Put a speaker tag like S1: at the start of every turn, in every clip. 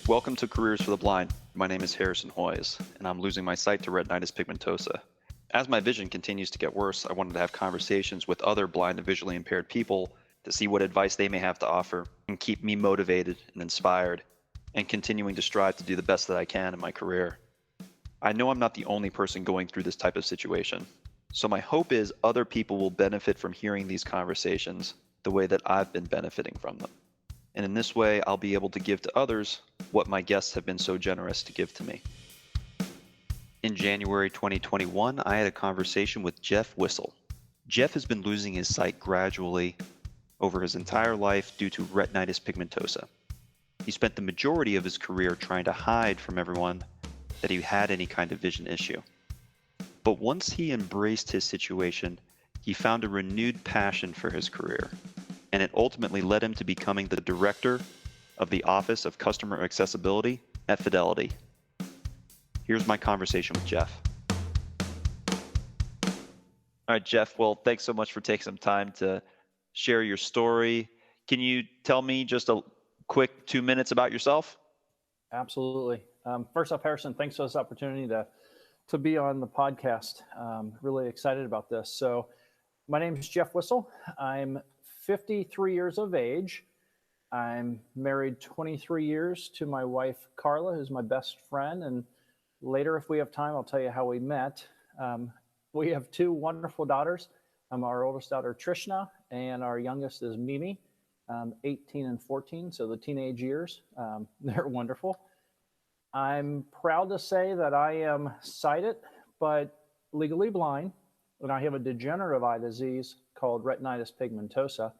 S1: Welcome to Careers for the Blind. My name is Harrison Hoyes, and I'm losing my sight to retinitis pigmentosa. As my vision continues to get worse, I wanted to have conversations with other blind and visually impaired people to see what advice they may have to offer and keep me motivated and inspired and continuing to strive to do the best that I can in my career. I know I'm not the only person going through this type of situation, so my hope is other people will benefit from hearing these conversations the way that I've been benefiting from them. And in this way, I'll be able to give to others what my guests have been so generous to give to me. In January 2021, I had a conversation with Jeff Wissel. Jeff has been losing his sight gradually over his entire life due to retinitis pigmentosa. He spent the majority of his career trying to hide from everyone that he had any kind of vision issue. But once he embraced his situation, he found a renewed passion for his career, and it ultimately led him to becoming the director of the Office of Customer Accessibility at Fidelity. Here's my conversation with Jeff. All right, Jeff, well, thanks so much for taking some time to share your story. Can you tell me just a quick 2 minutes about yourself?
S2: Absolutely. First off, Harrison, thanks for this opportunity to be on the podcast. Really excited about this. So my name is Jeff Wissel. I'm 53 years of age. I'm married 23 years to my wife, Carla, who's my best friend. And later, if we have time, I'll tell you how we met. We have two wonderful daughters. Our oldest daughter, Trishna, and our youngest is Mimi, 18 and 14. So the teenage years, they're wonderful. I'm proud to say that I am sighted, but legally blind, and I have a degenerative eye disease called retinitis pigmentosa.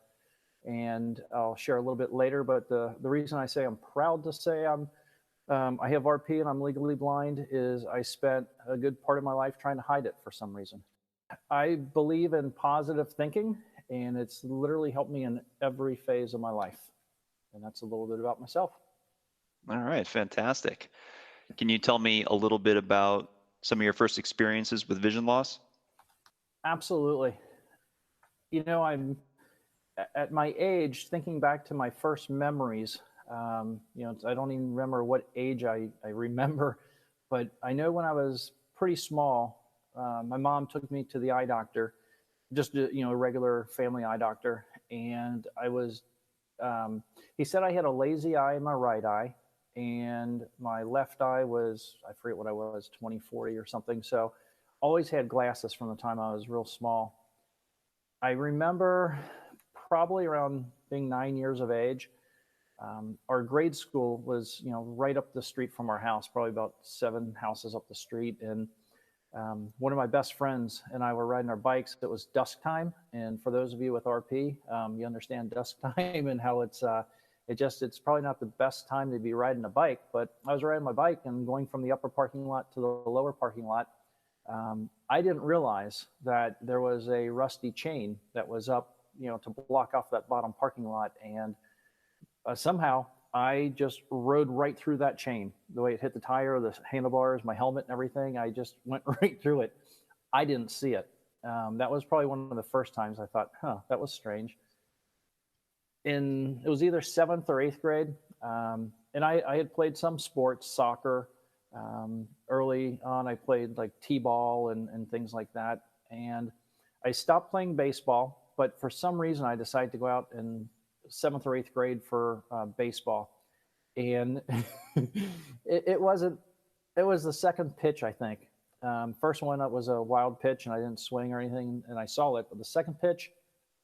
S2: And I'll share a little bit later, but the reason I say I'm proud to say I have RP and I'm legally blind is I spent a good part of my life trying to hide it for some reason. I believe in positive thinking, and it's literally helped me in every phase of my life. And that's a little bit about myself.
S1: All right, fantastic. Can you tell me a little bit about some of your first experiences with vision loss?
S2: Absolutely. I'm at my age, thinking back to my first memories. I don't even remember what age I remember, but I know when I was pretty small, my mom took me to the eye doctor, just a regular family eye doctor, and he said I had a lazy eye in my right eye, and my left eye was, I forget what I was, 20/40 or something. So always had glasses from the time I was real small. I remember probably around being 9 years of age. Our grade school was, right up the street from our house, probably about 7 houses up the street. And one of my best friends and I were riding our bikes. It was dusk time. And for those of you with RP, you understand dusk time and how it's probably not the best time to be riding a bike. But I was riding my bike and going from the upper parking lot to the lower parking lot. I didn't realize that there was a rusty chain that was up, to block off that bottom parking lot. And somehow I just rode right through that chain. The way it hit the tire, the handlebars, my helmet and everything, I just went right through it. I didn't see it. That was probably one of the first times I thought, that was strange. It was either 7th or 8th grade. And I had played some sports, soccer. Early on, I played like t-ball and things like that. And I stopped playing baseball, but for some reason I decided to go out in 7th or 8th grade for baseball. And it was the second pitch, I think. First one, that was a wild pitch and I didn't swing or anything and I saw it. But the second pitch,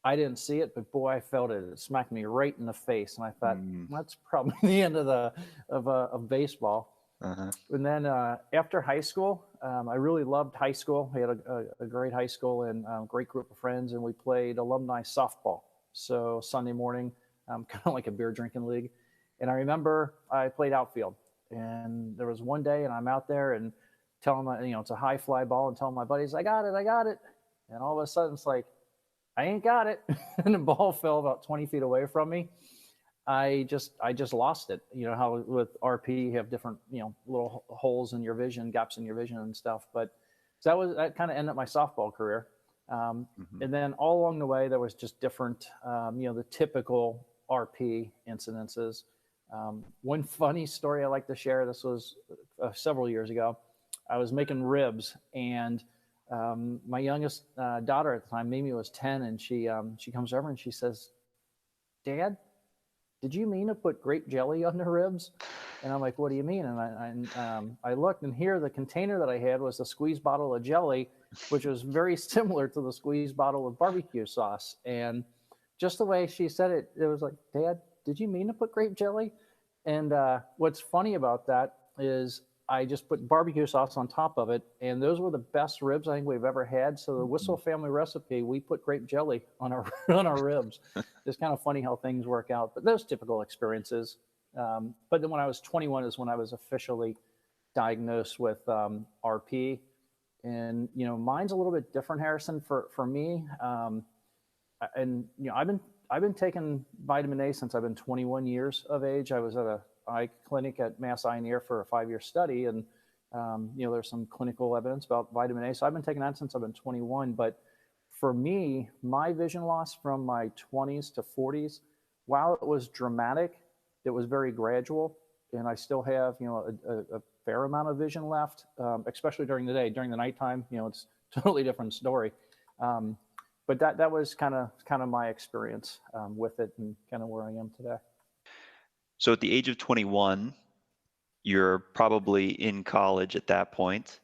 S2: I didn't see it, but boy, I felt it. It smacked me right in the face. And I thought, that's probably the end of baseball.
S1: Uh-huh.
S2: And then after high school, I really loved high school. We had a great high school and a great group of friends, and we played alumni softball. So Sunday morning, kind of like a beer drinking league. And I remember I played outfield. And there was one day, and I'm out there and telling my, it's a high fly ball, and telling my buddies, I got it. And all of a sudden, it's like, I ain't got it. And the ball fell about 20 feet away from me. I just lost it. You know how with RP you have different, little holes in your vision, gaps in your vision and stuff. But so that kind of ended my softball career. And then all along the way, there was just different, the typical RP incidences. One funny story I like to share. This was several years ago. I was making ribs, and my youngest daughter at the time, Mimi, was 10, and she comes over and she says, "Dad, did you mean to put grape jelly on the ribs?" And I'm like, "What do you mean?" And I looked, and here the container that I had was a squeeze bottle of jelly, which was very similar to the squeeze bottle of barbecue sauce. And just the way she said it, it was like, "Dad, did you mean to put grape jelly?" And what's funny about that is I just put barbecue sauce on top of it, and those were the best ribs I think we've ever had. So the Wissel family recipe, we put grape jelly on our on our ribs. It's kind of funny how things work out, but those typical experiences. But then when I was 21 is when I was officially diagnosed with RP, and mine's a little bit different, Harrison. For me, and I've been taking vitamin A since I've been 21 years of age. I was at a eye clinic at Mass Eye and Ear for a 5-year study, and there's some clinical evidence about vitamin A. So I've been taking that since I've been 21. But for me, my vision loss from my 20s to 40s, while it was dramatic, it was very gradual, and I still have a fair amount of vision left, especially during the day. During the nighttime, it's a totally different story. But that was kind of my experience with it, and kind of where I am today.
S1: So at the age of 21, you're probably in college at that point.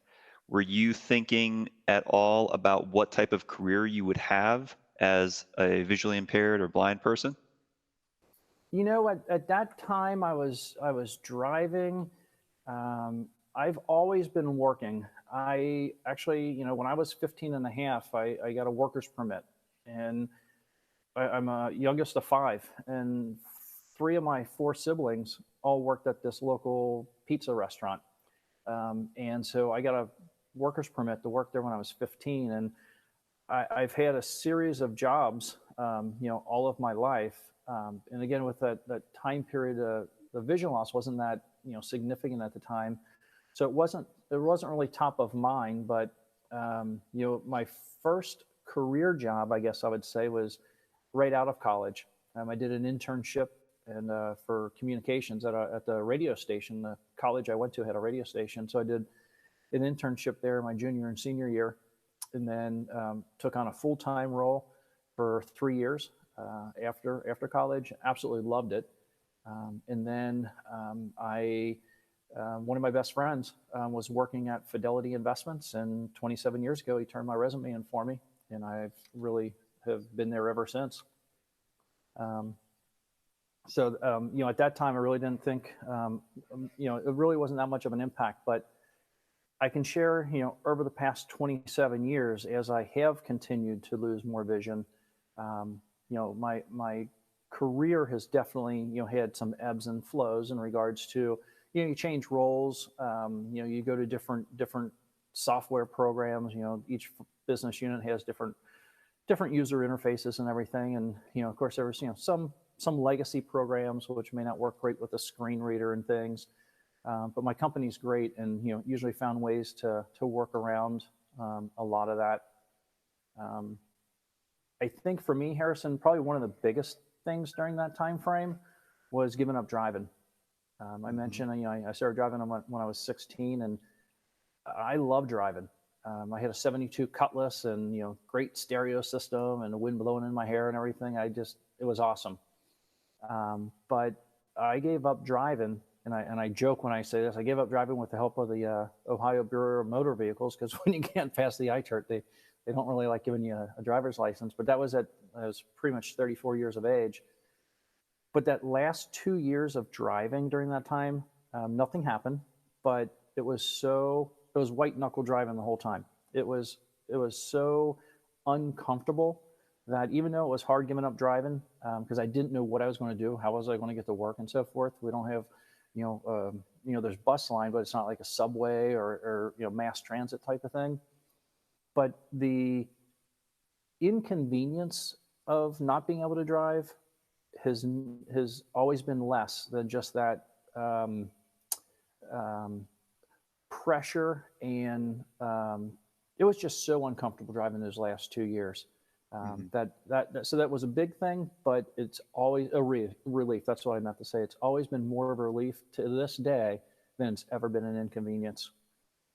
S1: Were you thinking at all about what type of career you would have as a visually impaired or blind person?
S2: At that time, I was driving. I've always been working. I actually, when I was 15 and a half, I got a worker's permit, and I'm a youngest of 5, and 3 of my 4 siblings all worked at this local pizza restaurant. And so I got a worker's permit to work there when I was 15. And I've had a series of jobs, all of my life. And again, with that time period, the vision loss wasn't that, significant at the time. So it wasn't really top of mind. But, my first career job, I guess I would say, was right out of college. I did an internship for communications at the radio station. The college I went to had a radio station, so I did an internship there my junior and senior year, and then took on a full-time role for 3 years after college. Absolutely loved it. And then one of my best friends was working at Fidelity Investments, and 27 years ago, he turned my resume in for me, and I've really have been there ever since. So, at that time, I really didn't think, it really wasn't that much of an impact. But I can share, over the past 27 years, as I have continued to lose more vision, my career has definitely, had some ebbs and flows in regards to, you change roles, you go to different software programs. Each business unit has different user interfaces and everything. And, of course, there was, some legacy programs which may not work great with a screen reader and things. But my company's great, and usually found ways to work around a lot of that. I think for me, Harrison, probably one of the biggest things during that time frame was giving up driving. I mentioned, I started driving when I was 16, and I love driving. I had a 72 Cutlass, and great stereo system, and the wind blowing in my hair and everything. It was awesome. But I gave up driving, and I joke when I say this. I gave up driving with the help of the Ohio Bureau of Motor Vehicles, because when you can't pass the eye chart, they don't really like giving you a driver's license. But I was pretty much 34 years of age. But that last 2 years of driving during that time, nothing happened. But it was white knuckle driving the whole time. It was so uncomfortable that even though it was hard giving up driving, because I didn't know what I was going to do, how was I going to get to work and so forth. We don't have, there's bus line, but it's not like a subway or mass transit type of thing. But the inconvenience of not being able to drive has always been less than just that pressure, and it was just so uncomfortable driving those last 2 years.
S1: Mhm.
S2: So that was a big thing, but it's always a relief. That's what I meant to say. It's always been more of a relief to this day than it's ever been an inconvenience.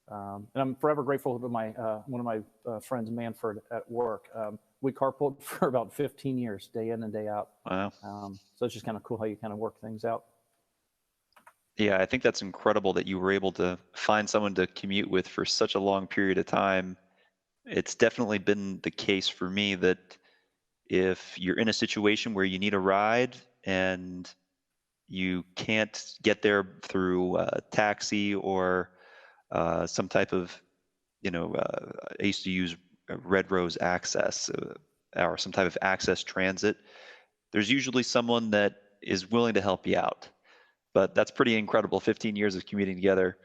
S2: And I'm forever grateful to my one of my friends, Manford, at work. We carpooled for about 15 years, day in and day out.
S1: Wow.
S2: So it's just kind of cool how you kind of work things out.
S1: Yeah, I think that's incredible that you were able to find someone to commute with for such a long period of time. It's definitely been the case for me that if you're in a situation where you need a ride and you can't get there through a taxi or some type of, I used to use Red Rose Access or some type of access transit. There's usually someone that is willing to help you out. But that's pretty incredible. 15 years of commuting together.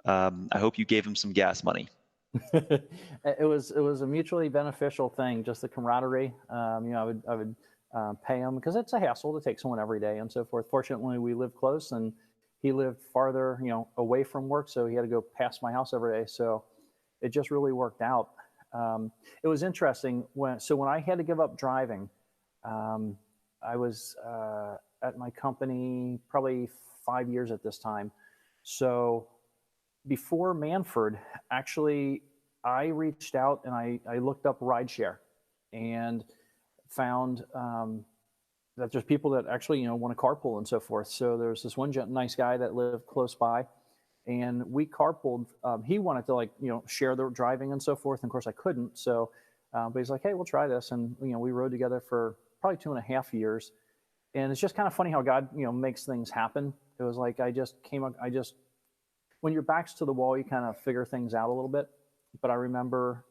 S1: I hope you gave him some gas money.
S2: It was a mutually beneficial thing, just the camaraderie. I would pay him because it's a hassle to take someone every day and so forth. Fortunately, we live close, and he lived farther, away from work, so he had to go past my house every day. So it just really worked out. It was interesting when I had to give up driving. Um, I was at my company probably 5 years at this time. So before Manford, actually, I reached out and I looked up rideshare and found that there's people that actually want to carpool and so forth. So there's this one nice guy that lived close by, and we carpooled. He wanted to share the driving and so forth, and of course I couldn't. So, but he's like, "Hey, we'll try this," and we rode together for probably 2.5 years. And it's just kind of funny how God makes things happen. It was like I just when your back's to the wall, you kind of figure things out a little bit. But I remember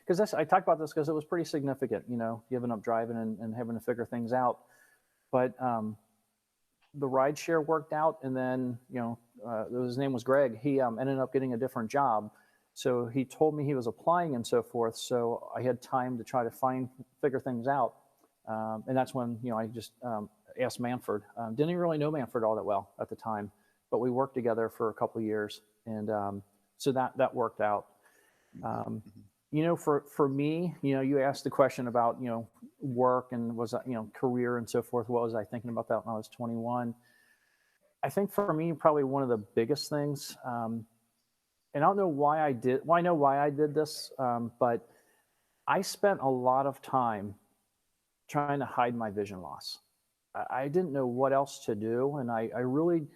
S2: because I talked about this because it was pretty significant, giving up driving and having to figure things out. But the ride share worked out, and then his name was Greg. He ended up getting a different job, so he told me he was applying and so forth. So I had time to try to figure things out, and that's when I just asked Manford. Didn't even really know Manford all that well at the time, but we worked together for a couple of years, and so that worked out. Um, for me, you asked the question about work and was that career and so forth. What was I thinking about that when I was 21? I think for me, probably one of the biggest things, and I don't know why I did. Well, I know why I did this, but I spent a lot of time trying to hide my vision loss. I didn't know what else to do, and I really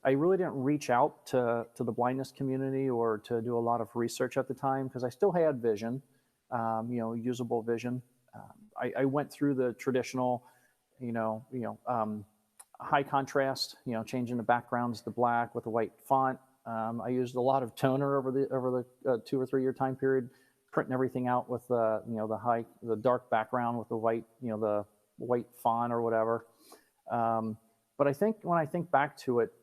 S2: didn't reach out to the blindness community or to do a lot of research at the time because I still had vision, usable vision. I went through the traditional, high contrast, changing the backgrounds to black with a white font. I used a lot of toner over the 2 or 3 year time period, printing everything out with the dark background with the white, the white font or whatever. But I think when I think back to it,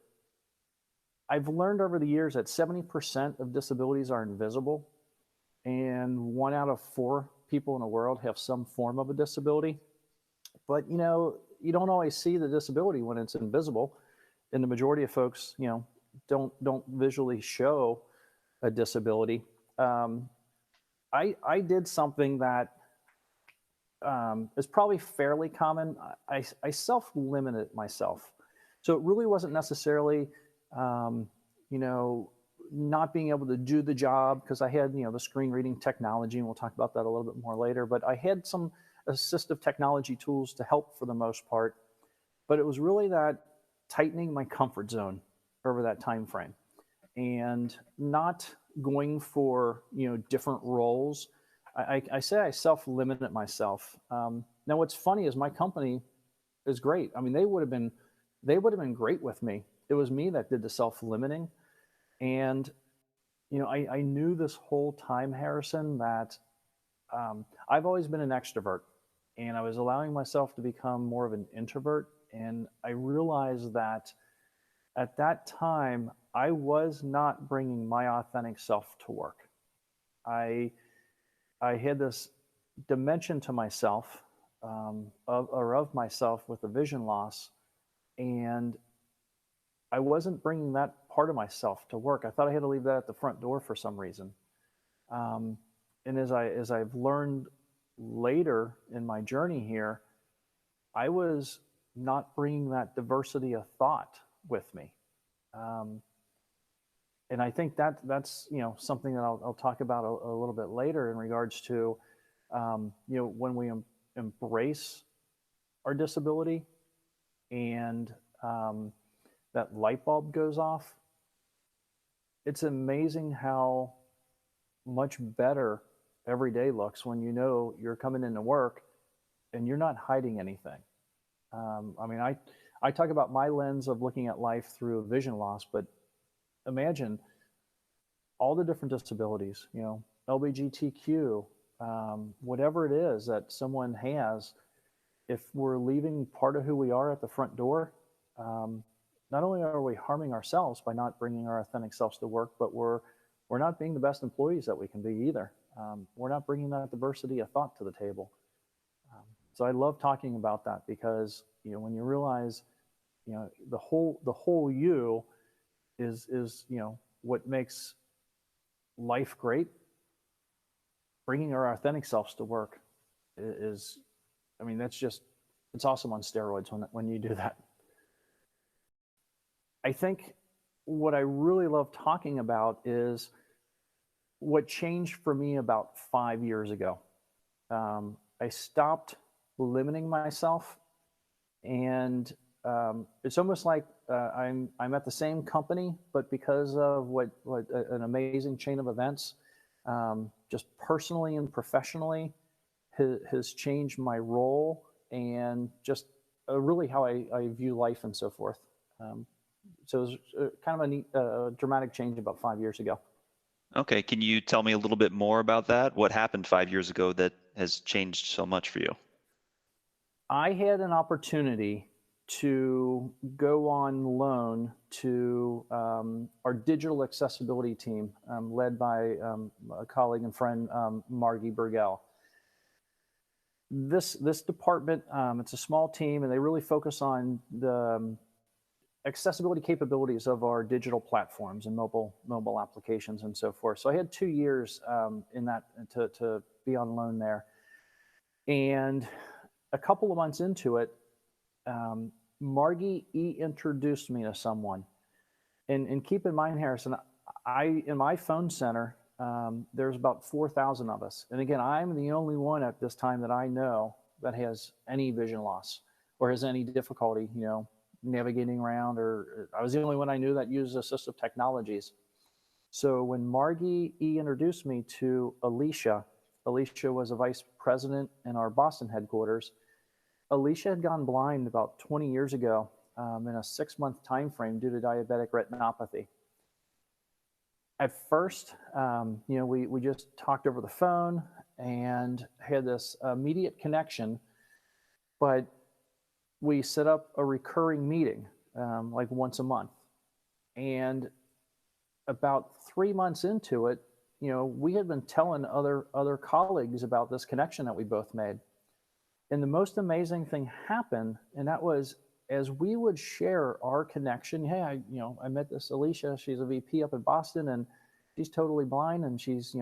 S2: I've learned over the years that 70% of disabilities are invisible, and 1 out of 4 people in the world have some form of a disability. But you don't always see the disability when it's invisible, and the majority of folks, don't visually show a disability. I did something that is probably fairly common. I self-limited myself, so it really wasn't necessarily not being able to do the job because I had, the screen reading technology, and we'll talk about that a little bit more later. But I had some assistive technology tools to help for the most part. But it was really that tightening my comfort zone over that time frame and not going for, different roles. I say I self-limited myself. Now, what's funny is my company is great. I mean, they would have been great with me. It was me that did the self-limiting. And, I knew this whole time, Harrison, that I've always been an extrovert, and I was allowing myself to become more of an introvert. And I realized that at that time, I was not bringing my authentic self to work. I, I had this dimension to myself, of myself with the vision loss, and I wasn't bringing that part of myself to work. I thought I had to leave that at the front door for some reason. And as I've learned later in my journey here, I was not bringing that diversity of thought with me. Um, and I think that's something that I'll talk about a little bit later in regards to when we embrace our disability and that light bulb goes off. It's amazing how much better every day looks when you know you're coming into work and you're not hiding anything. I mean, I talk about my lens of looking at life through vision loss, but imagine all the different disabilities, LGBTQ, whatever it is that someone has. If we're leaving part of who we are at the front door, not only are we harming ourselves by not bringing our authentic selves to work, but we're not being the best employees that we can be either. We're not bringing that diversity of thought to the table. So I love talking about that because when you realize the whole you is what makes life great. Bringing our authentic selves to work is, I mean, it's awesome on steroids when you do that. I think what I really love talking about is what changed for me about 5 years ago. I stopped limiting myself, and it's almost like I'm at the same company, but because of what an amazing chain of events, just personally and professionally, has changed my role and just really how I view life and so forth. So it was kind of a neat, dramatic change about 5 years ago.
S1: Okay, can you tell me a little bit more about that? What happened 5 years ago that has changed so much for you?
S2: I had an opportunity to go on loan to our digital accessibility team, led by a colleague and friend, Margie Burgell. This department, it's a small team, and they really focus on the accessibility capabilities of our digital platforms and mobile applications and so forth. So I had 2 years in that to be on loan there, and a couple of months into it, Margie introduced me to someone. And keep in mind, Harrison, in my phone center, there's about 4,000 of us. And again, I'm the only one at this time that I know that has any vision loss or has any difficulty, navigating around, or I was the only one I knew that used assistive technologies. So when Margie introduced me to Alicia was a vice president in our Boston headquarters. Alicia had gone blind about 20 years ago in a 6-month time frame due to diabetic retinopathy. At first, we just talked over the phone and had this immediate connection, but we set up a recurring meeting like once a month. And about 3 months into it, we had been telling other colleagues about this connection that we both made. And the most amazing thing happened, and that was as we would share our connection. Hey, I met this Alicia. She's a VP up in Boston, and she's totally blind, and she's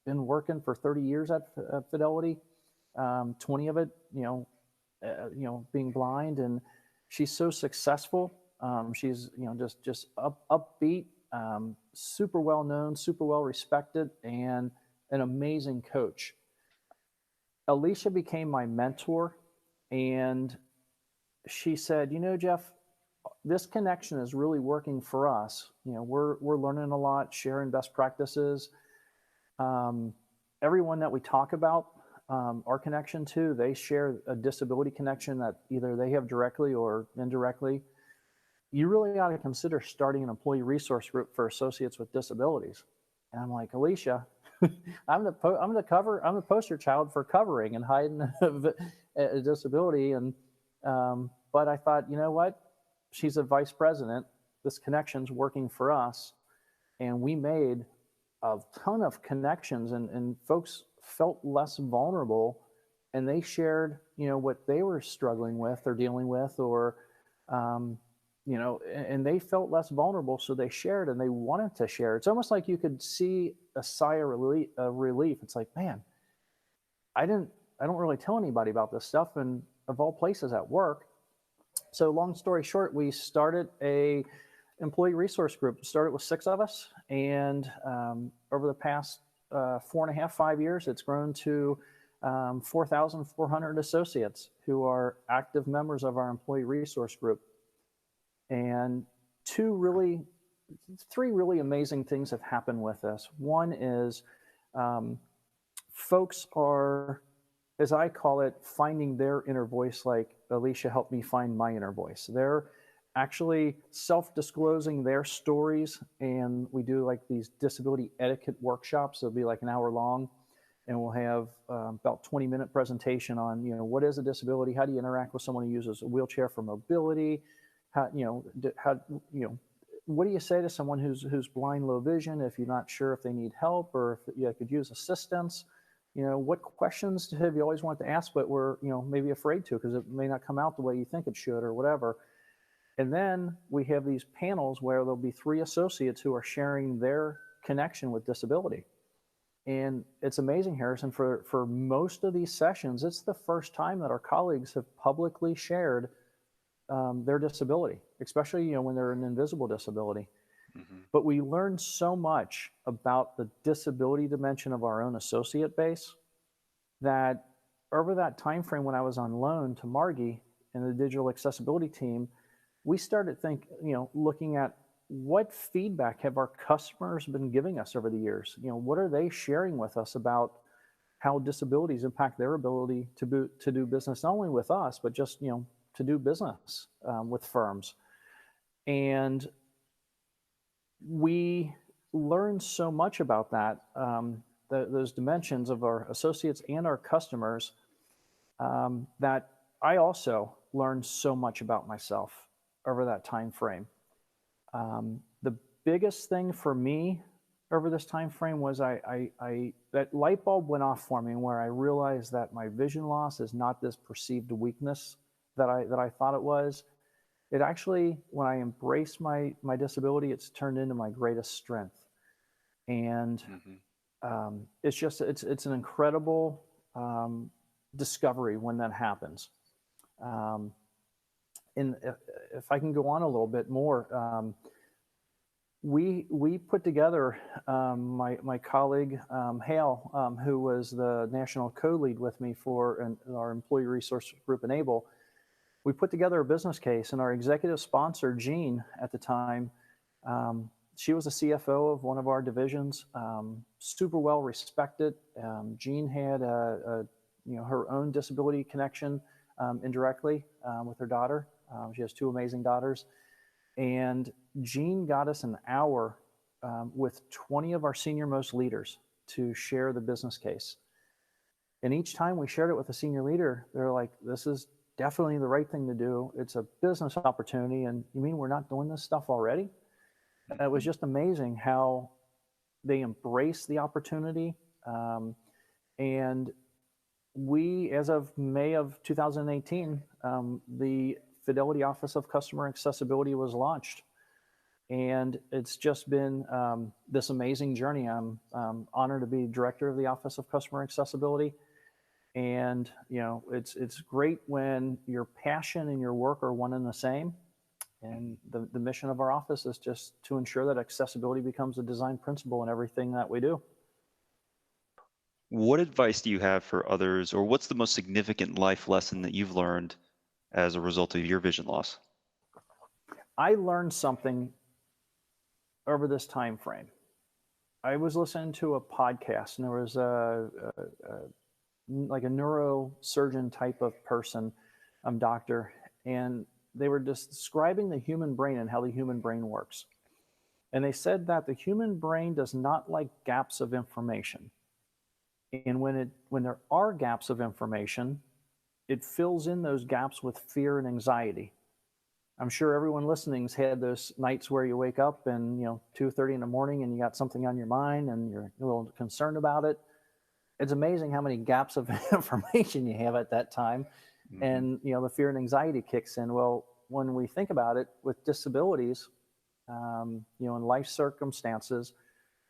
S2: been working for 30 years at Fidelity, 20 of it being blind, and she's so successful. She's just upbeat, super well known, super well respected, and an amazing coach. Alicia became my mentor, and she said, Jeff, this connection is really working for us. We're learning a lot, sharing best practices. Everyone that we talk about our connection to, they share a disability connection that either they have directly or indirectly. You really ought to consider starting an employee resource group for associates with disabilities. And I'm like, Alicia, I'm the poster child for covering and hiding a disability. And but I thought, you know what? She's a vice president. This connection's working for us, and we made a ton of connections, and folks felt less vulnerable, and they shared, what they were struggling with or dealing with, or and they felt less vulnerable, so they shared and they wanted to share. It's almost like you could see a sigh of relief. It's like, man, I didn't I don't really tell anybody about this stuff, and of all places at work. So long story short, we started a employee resource group. It started with 6 of us, and over the past 4.5, 5 years, it's grown to 4,400 associates who are active members of our employee resource group. And three really amazing things have happened with this. One is folks are, as I call it, finding their inner voice, like Alicia helped me find my inner voice. They're actually self-disclosing their stories, and we do like these disability etiquette workshops. They'll be like an hour long, and we'll have about 20-minute presentation on, what is a disability? How do you interact with someone who uses a wheelchair for mobility? What do you say to someone who's blind, low vision, if you're not sure if they need help or if you could use assistance? What questions have you always wanted to ask, but were, maybe afraid to because it may not come out the way you think it should or whatever. And then we have these panels where there'll be 3 associates who are sharing their connection with disability. And it's amazing, Harrison, for most of these sessions, it's the first time that our colleagues have publicly shared their disability, especially, when they're an invisible disability. Mm-hmm. But we learned so much about the disability dimension of our own associate base that over that time frame when I was on loan to Margie and the digital accessibility team, we started looking at what feedback have our customers been giving us over the years. What are they sharing with us about how disabilities impact their ability to do business, not only with us, but just, to do business with firms. And we learned so much about that, those dimensions of our associates and our customers, that I also learned so much about myself over that time frame. The biggest thing for me over this time frame was that light bulb went off for me, where I realized that my vision loss is not this perceived weakness that I thought it was. It actually, when I embraced my disability, it's turned into my greatest strength. And it's an incredible discovery when that happens. And if I can go on a little bit more, we put together, my colleague Hale, who was the national co-lead with me for our employee resource group Enable. We put together a business case, and our executive sponsor, Jean, at the time, she was a CFO of one of our divisions, super well respected. Jean had her own disability connection indirectly with her daughter. She has 2 amazing daughters. And Jean got us an hour with 20 of our senior most leaders to share the business case. And each time we shared it with a senior leader, they're like, this is definitely the right thing to do. It's a business opportunity. And you mean we're not doing this stuff already? And it was just amazing how they embraced the opportunity. And we, as of May of 2018, the Fidelity Office of Customer Accessibility was launched. And it's just been this amazing journey. I'm honored to be director of the Office of Customer Accessibility. And, it's great when your passion and your work are one and the same. And the mission of our office is just to ensure that accessibility becomes a design principle in everything that we do.
S1: What advice do you have for others, or what's the most significant life lesson that you've learned as a result of your vision loss?
S2: I learned something over this time frame. I was listening to a podcast, and there was like a neurosurgeon type of person, doctor, and they were describing the human brain and how the human brain works. And they said that the human brain does not like gaps of information. And when there are gaps of information, it fills in those gaps with fear and anxiety. I'm sure everyone listening's had those nights where you wake up and 2:30 in the morning and you got something on your mind and you're a little concerned about it. It's amazing how many gaps of information you have at that time. Mm-hmm. And the fear and anxiety kicks in. Well, when we think about it with disabilities, in life circumstances,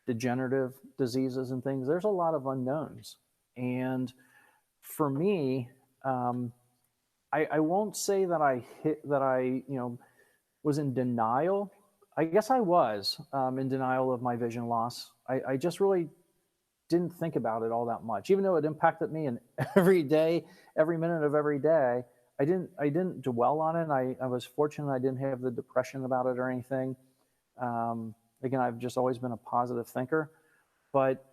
S2: degenerative diseases and things, there's a lot of unknowns. And for me, um, I won't say that I was in denial. I guess I was in denial of my vision loss. I just really didn't think about it all that much, even though it impacted me in every day, every minute of every day. I didn't dwell on it. I was fortunate I didn't have the depression about it or anything. Again, I've just always been a positive thinker. But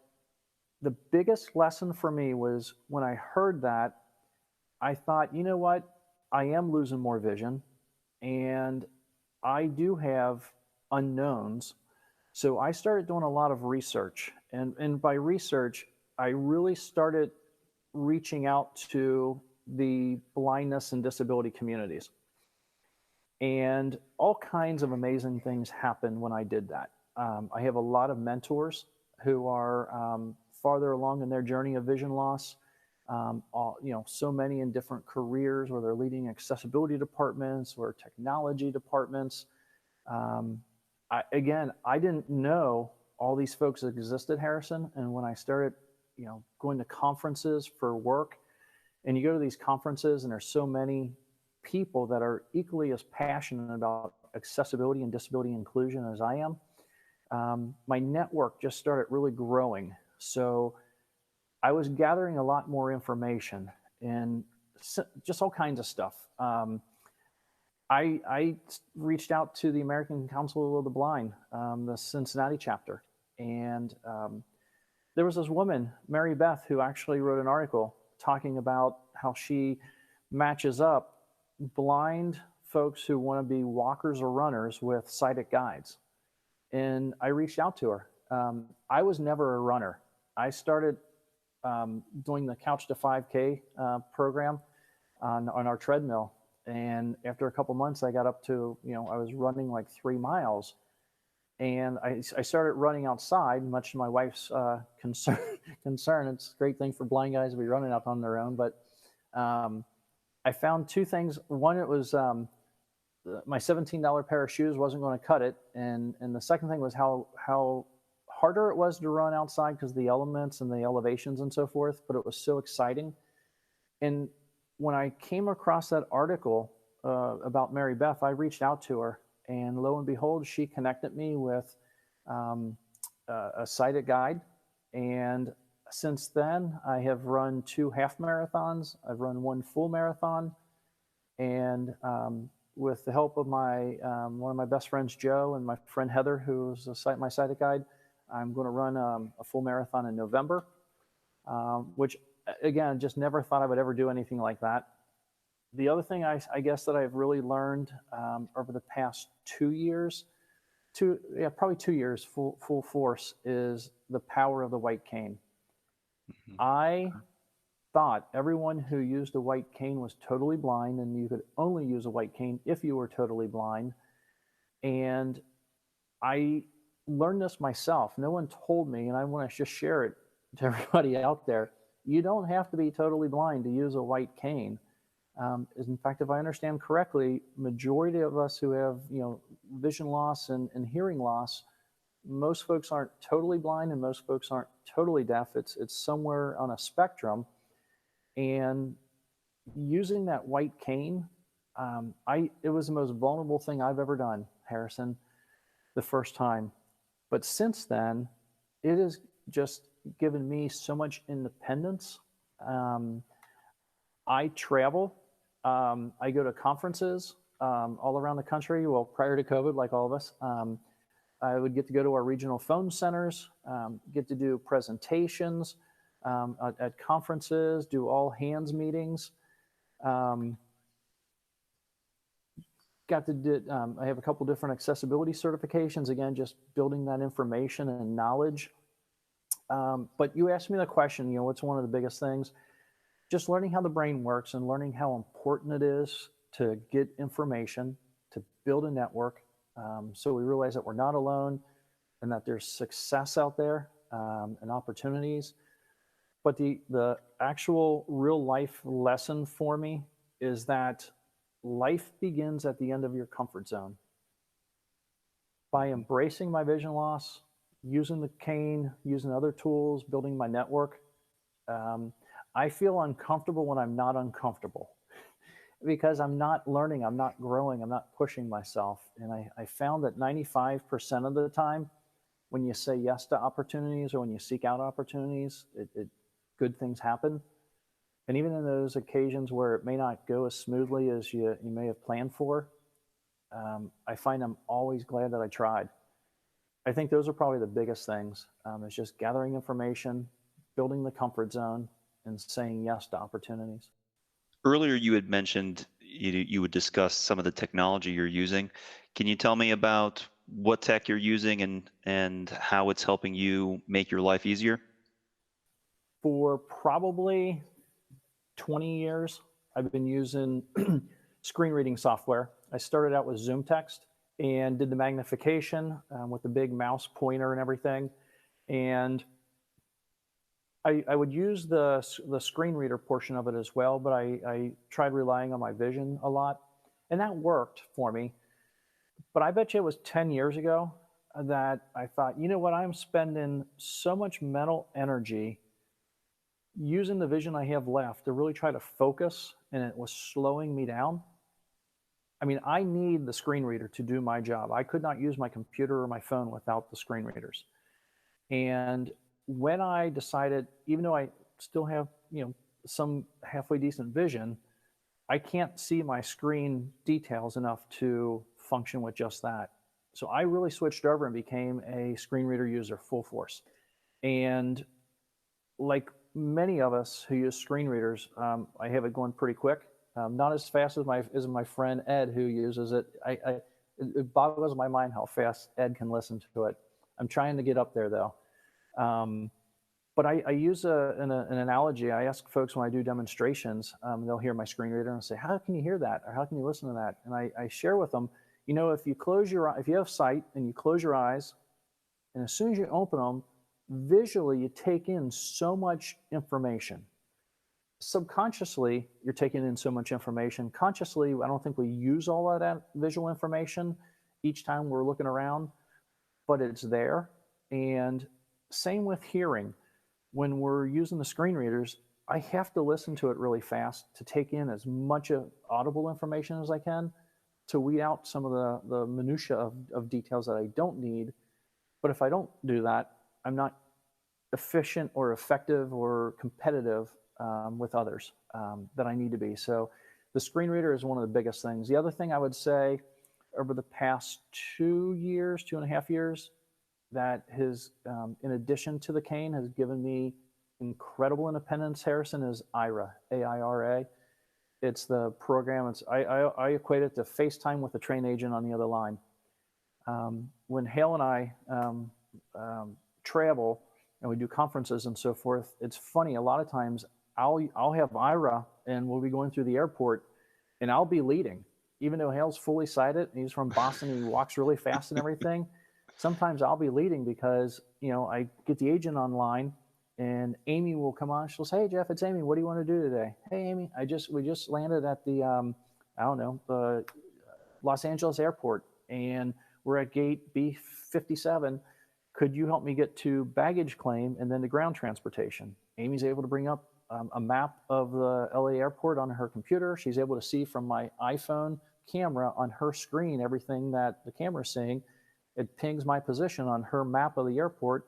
S2: the biggest lesson for me was when I heard that, I thought, you know what? I am losing more vision and I do have unknowns. So I started doing a lot of research. And by research, I really started reaching out to the blindness and disability communities. And all kinds of amazing things happened when I did that. I have a lot of mentors who are farther along in their journey of vision loss. So many in different careers where they're leading accessibility departments or technology departments. I didn't know all these folks existed, Harrison. And when I started, going to conferences for work, and you go to these conferences and there's so many people that are equally as passionate about accessibility and disability inclusion as I am, my network just started really growing. So I was gathering a lot more information and just all kinds of stuff. I reached out to the American Council of the Blind, the Cincinnati chapter, and there was this woman, Mary Beth, who actually wrote an article talking about how she matches up blind folks who want to be walkers or runners with sighted guides. And I reached out to her. I was never a runner. I started doing the Couch to 5K program on our treadmill. And after a couple months, I got up to, I was running like 3 miles. And I started running outside, much to my wife's concern. It's a great thing for blind guys to be running out on their own. But I found two things. One, it was my $17 pair of shoes wasn't going to cut it. And the second thing was how harder it was to run outside because of the elements and the elevations and so forth. But it was so exciting. And when I came across that article about Mary Beth, I reached out to her. And lo and behold, she connected me with a sighted guide. And since then, I have run 2 half marathons. I've run 1 full marathon. And with the help of my one of my best friends, Joe, and my friend Heather, who's my sighted guide, I'm going to run a full marathon in November, which, again, just never thought I would ever do anything like that. The other thing I guess that I've really learned over the past 2 years, probably 2 years full force, is the power of the white cane. Mm-hmm. I thought everyone who used a white cane was totally blind, and you could only use a white cane if you were totally blind. And I learned this myself. No one told me, and I want to just share it to everybody out there. You don't have to be totally blind to use a white cane. In fact, if I understand correctly, majority of us who have vision loss and hearing loss, most folks aren't totally blind and most folks aren't totally deaf. It's somewhere on a spectrum. And using that white cane, it was the most vulnerable thing I've ever done, Harrison, the first time. But since then, it has just given me so much independence. I travel. I go to conferences all around the country. Well, prior to COVID, like all of us, I would get to go to our regional phone centers, get to do presentations at conferences, do all hands meetings. I have a couple different accessibility certifications, again, just building that information and knowledge. But you asked me the question, what's one of the biggest things? Just learning how the brain works and learning how important it is to get information, to build a network. So we realize that we're not alone and that there's success out there and opportunities. But the actual real life lesson for me is that life begins at the end of your comfort zone. By embracing my vision loss, using the cane, using other tools, building my network, I feel uncomfortable when I'm not uncomfortable because I'm not learning, I'm not growing, I'm not pushing myself. And I found that 95% of the time, when you say yes to opportunities or when you seek out opportunities, good things happen. And even in those occasions where it may not go as smoothly as you may have planned for, I find I'm always glad that I tried. I think those are probably the biggest things. Is just gathering information, building the comfort zone, and saying yes to opportunities.
S1: Earlier, you had mentioned you would discuss some of the technology you're using. Can you tell me about what tech you're using and how it's helping you make your life easier?
S2: For probably 20 years, I've been using screen reading software. I started out with Zoom Text and did the magnification with the big mouse pointer and everything. And I would use the screen reader portion of it as well, but I tried relying on my vision a lot, and that worked for me. But I bet you it was 10 years ago that I thought, you know what, I'm spending so much mental energy using the vision I have left to really try to focus, and it was slowing me down. I mean, I need the screen reader to do my job. I could not use my computer or my phone without the screen readers. And when I decided, even though I still have, some halfway decent vision, I can't see my screen details enough to function with just that. So I really switched over and became a screen reader user full force. And like many of us who use screen readers, I have it going pretty quick. Not as fast as my friend Ed who uses it. It boggles my mind how fast Ed can listen to it. I'm trying to get up there though. But I use an analogy. I ask folks when I do demonstrations, they'll hear my screen reader and say, "How can you hear that? Or how can you listen to that?" And I share with them, if you have sight and you close your eyes, and as soon as you open them, visually you take in so much information. Subconsciously, you're taking in so much information. Consciously, I don't think we use all of that visual information each time we're looking around, but it's there. And same with hearing. When we're using the screen readers, I have to listen to it really fast to take in as much audible information as I can to weed out some of the minutia of details that I don't need. But if I don't do that, I'm not efficient or effective or competitive with others that I need to be. So the screen reader is one of the biggest things. The other thing I would say over the past 2.5 years, that has, in addition to the cane, has given me incredible independence, Harrison, is Aira, AIRA. It's the program. I equate it to FaceTime with a train agent on the other line. When Hale and I travel and we do conferences and so forth, it's funny. A lot of times I'll have Aira and we'll be going through the airport and I'll be leading, even though Hale's fully sighted and he's from Boston and he walks really fast and everything. Sometimes I'll be leading because, I get the agent online and Amy will come on. She'll say, "Hey, Jeff, it's Amy. What do you want to do today?" "Hey, Amy, we just landed at the, the Los Angeles airport and we're at gate B57. Could you help me get to baggage claim and then to ground transportation?" Amy's able to bring up a map of the LA airport on her computer. She's able to see from my iPhone camera on her screen everything that the camera's seeing. It pings my position on her map of the airport,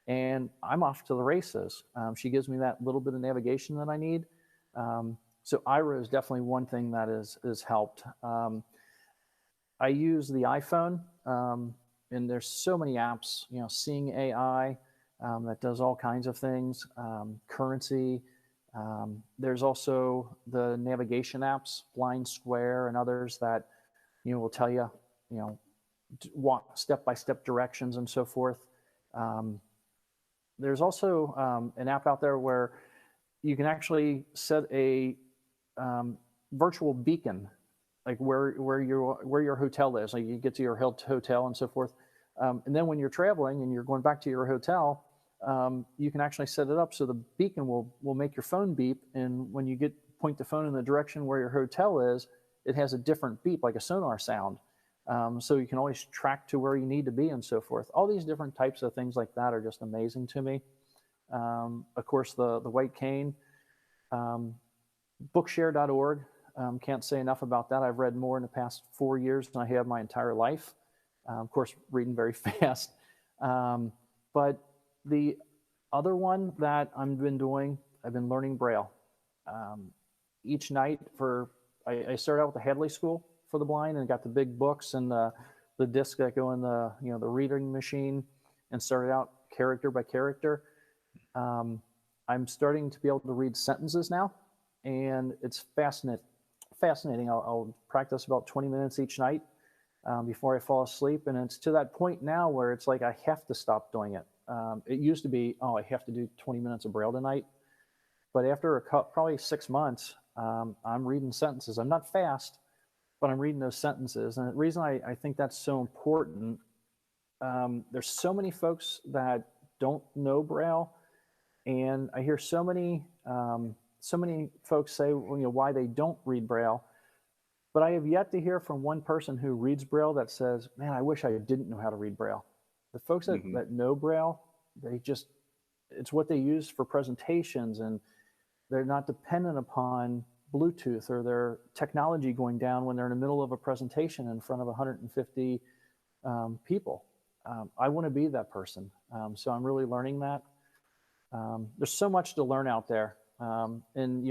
S2: and I'm off to the races. She gives me that little bit of navigation that I need. So Aira is definitely one thing that has helped. I use the iPhone, and there's so many apps, Seeing AI that does all kinds of things, Currency. There's also the navigation apps, Blind Square and others that, will tell you, walk step-by-step directions and so forth. There's also an app out there where you can actually set a virtual beacon, like where your hotel is. Like you get to your hotel and so forth. And then when you're traveling and you're going back to your hotel, you can actually set it up so the beacon will make your phone beep. And when you point the phone in the direction where your hotel is, it has a different beep, like a sonar sound. So you can always track to where you need to be and so forth. All these different types of things like that are just amazing to me. Of course, the white cane, Um, Bookshare.org. Can't say enough about that. I've read more in the past 4 years than I have my entire life. Of course, reading very fast. But the other one that I've been doing, I've been learning Braille. Each night I started out with the Hadley School for the Blind and got the big books and the discs that go in the reading machine, and started out character by character. I'm starting to be able to read sentences now, and it's fascinating. I'll practice about 20 minutes each night before I fall asleep, and it's to that point now where it's like I have to stop doing it. It used to be, oh, I have to do 20 minutes of Braille tonight, but after probably 6 months, I'm reading sentences. I'm not fast, but I'm reading those sentences. And the reason I think that's so important, there's so many folks that don't know Braille, and I hear so many folks say, why they don't read Braille. But I have yet to hear from one person who reads Braille that says, man, I wish I didn't know how to read Braille. The folks that know Braille, it's what they use for presentations, and they're not dependent upon Bluetooth or their technology going down when they're in the middle of a presentation in front of 150 people. I want to be that person. So I'm really learning that. There's so much to learn out there. And,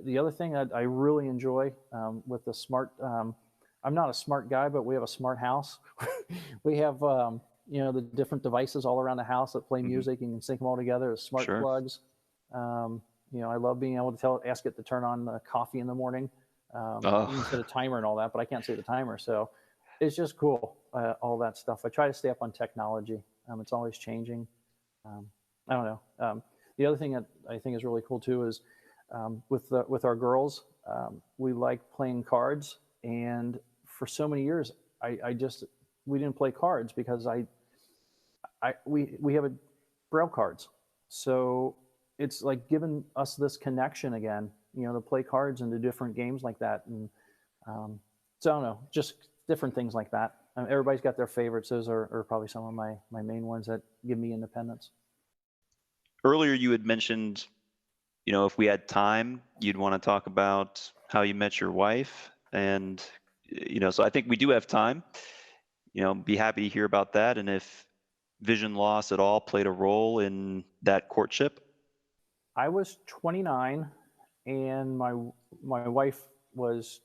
S2: the other thing that I really enjoy with the smart, I'm not a smart guy, but we have a smart house. We have, the different devices all around the house that play music. You can sync them all together as smart plugs. I love being able to ask it to turn on the coffee in the morning. You can set a timer and all that, but I can't see the timer. So it's just cool, all that stuff. I try to stay up on technology. It's always changing. I don't know. The other thing that I think is really cool too is with our girls, we like playing cards. And for so many years, we didn't play cards because we have Braille cards. So it's like giving us this connection again, to play cards and do different games like that. And so I don't know, just different things like that. Everybody's got their favorites. Those are probably some of my main ones that give me independence.
S1: Earlier, you had mentioned, if we had time, you'd want to talk about how you met your wife. And, so I think we do have time. Be happy to hear about that. And if vision loss at all played a role in that courtship.
S2: I was 29, and my wife was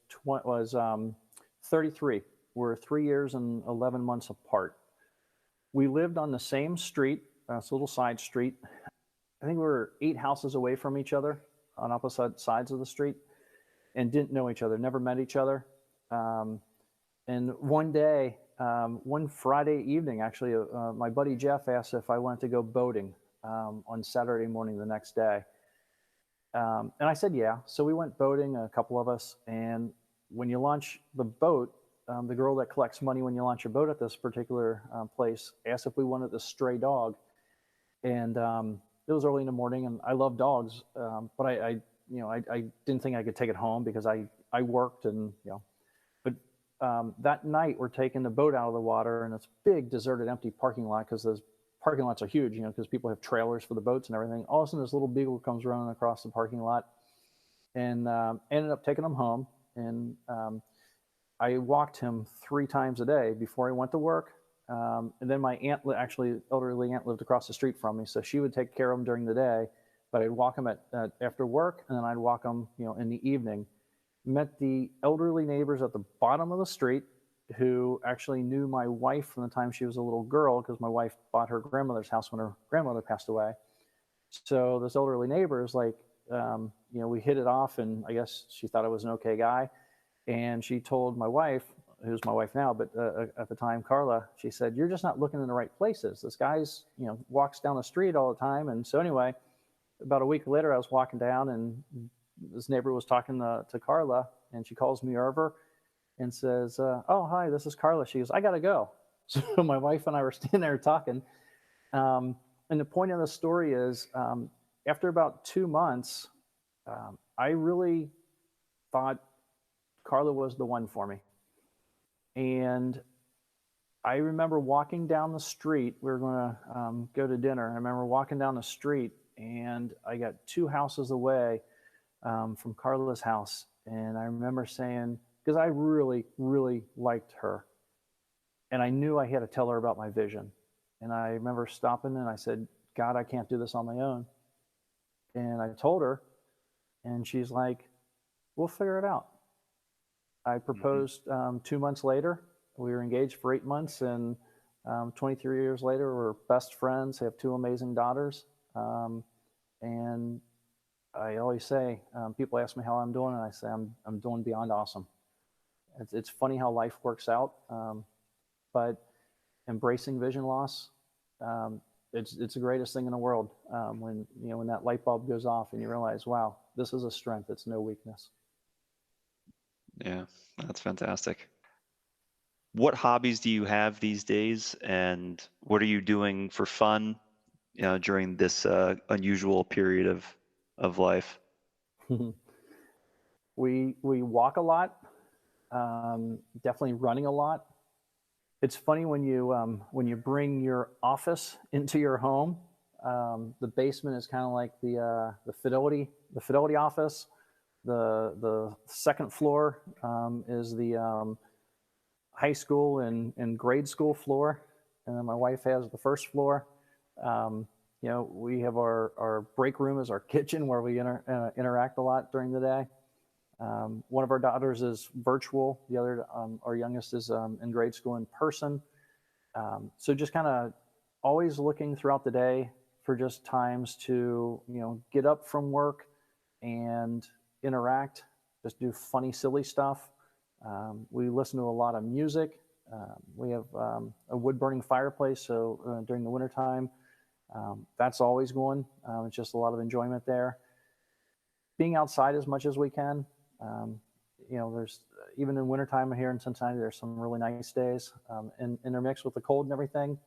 S2: 33. We're 3 years and 11 months apart. We lived on the same street, it's a little side street. I think we were 8 houses away from each other on opposite sides of the street, and didn't know each other, never met each other. And one day, one Friday evening, actually, my buddy Jeff asked if I wanted to go boating on Saturday morning the next day. And I said, yeah. So we went boating, a couple of us. And when you launch the boat, the girl that collects money when you launch your boat at this particular place asked if we wanted a stray dog. And it was early in the morning, and I love dogs, but I didn't think I could take it home because I worked, and But that night, we're taking the boat out of the water, and it's a big deserted, empty parking lot because those parking lots are huge, because people have trailers for the boats and everything. All of a sudden, this little beagle comes running across the parking lot, and ended up taking him home. And I walked him 3 times a day before he went to work. And then my aunt, actually elderly aunt, lived across the street from me, so she would take care of him during the day, but I'd walk him after work, and then I'd walk him, in the evening. Met the elderly neighbors at the bottom of the street who actually knew my wife from the time she was a little girl, because my wife bought her grandmother's house when her grandmother passed away. So those elderly neighbors, we hit it off, and I guess she thought I was an okay guy. And she told my wife, who's my wife now, but at the time, Carla, she said, "You're just not looking in the right places. This guy's, walks down the street all the time." And so anyway, about a week later, I was walking down, and this neighbor was talking to Carla, and she calls me over and says, "Oh, hi, this is Carla." She goes, "I got to go." So my wife and I were standing there talking. And the point of the story is, after about 2 months, I really thought Carla was the one for me. And I remember walking down the street. We were going to go to dinner. I remember walking down the street, and I got 2 houses away from Carla's house. And I remember saying, because I really, really liked her, and I knew I had to tell her about my vision. And I remember stopping and I said, God, I can't do this on my own. And I told her, and she's like, we'll figure it out. I proposed 2 months later. We were engaged for 8 months, and 23 years later, we're best friends, have 2 amazing daughters. And I always say, people ask me how I'm doing, and I say, I'm doing beyond awesome. It's funny how life works out, but embracing vision loss, it's the greatest thing in the world. When that light bulb goes off and you realize, wow, this is a strength. It's no weakness.
S1: Yeah, that's fantastic. What hobbies do you have these days, and what are you doing for fun, during this unusual period of life?
S2: We walk a lot, definitely running a lot. It's funny when you bring your office into your home. The basement is kind of like the Fidelity office. The second floor is the high school and grade school floor, and then my wife has the first floor. We have our break room as our kitchen, where we interact a lot during the day. One of our daughters is virtual. The other, our youngest, is in grade school in person. So just kind of always looking throughout the day for just times to, get up from work and interact, just do funny, silly stuff. We listen to a lot of music. We have a wood-burning fireplace, so during the wintertime, that's always going. It's just a lot of enjoyment there. Being outside as much as we can. There's even in wintertime here in Cincinnati, there's some really nice days, and intermixed with the cold and everything.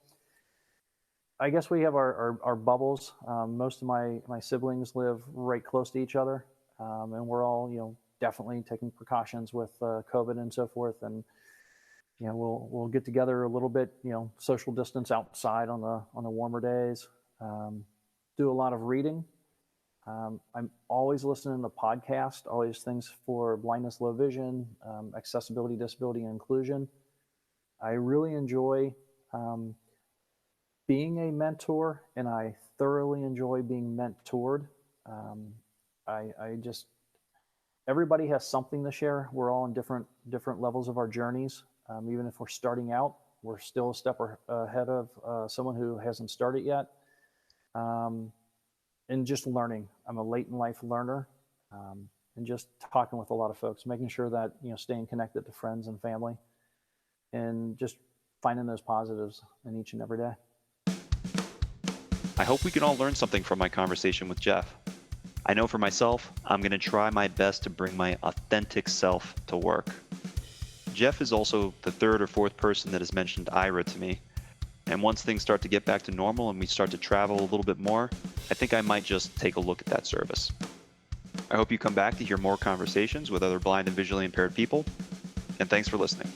S2: I guess we have our bubbles. Most of my siblings live right close to each other, and we're all, definitely taking precautions with COVID and so forth. And we'll get together a little bit, social distance outside on the warmer days. Do a lot of reading. I'm always listening to podcasts, always things for blindness, low vision, accessibility, disability, and inclusion. I really enjoy being a mentor, and I thoroughly enjoy being mentored. Everybody has something to share. We're all in different levels of our journeys. Even if we're starting out, we're still a step ahead of someone who hasn't started yet. And just learning. I'm a late in life learner, and just talking with a lot of folks, making sure that, staying connected to friends and family, and just finding those positives in each and every day.
S1: I hope we can all learn something from my conversation with Jeff. I know for myself, I'm going to try my best to bring my authentic self to work. Jeff is also the 3rd or 4th person that has mentioned Ira to me. And once things start to get back to normal and we start to travel a little bit more, I think I might just take a look at that service. I hope you come back to hear more conversations with other blind and visually impaired people. And thanks for listening.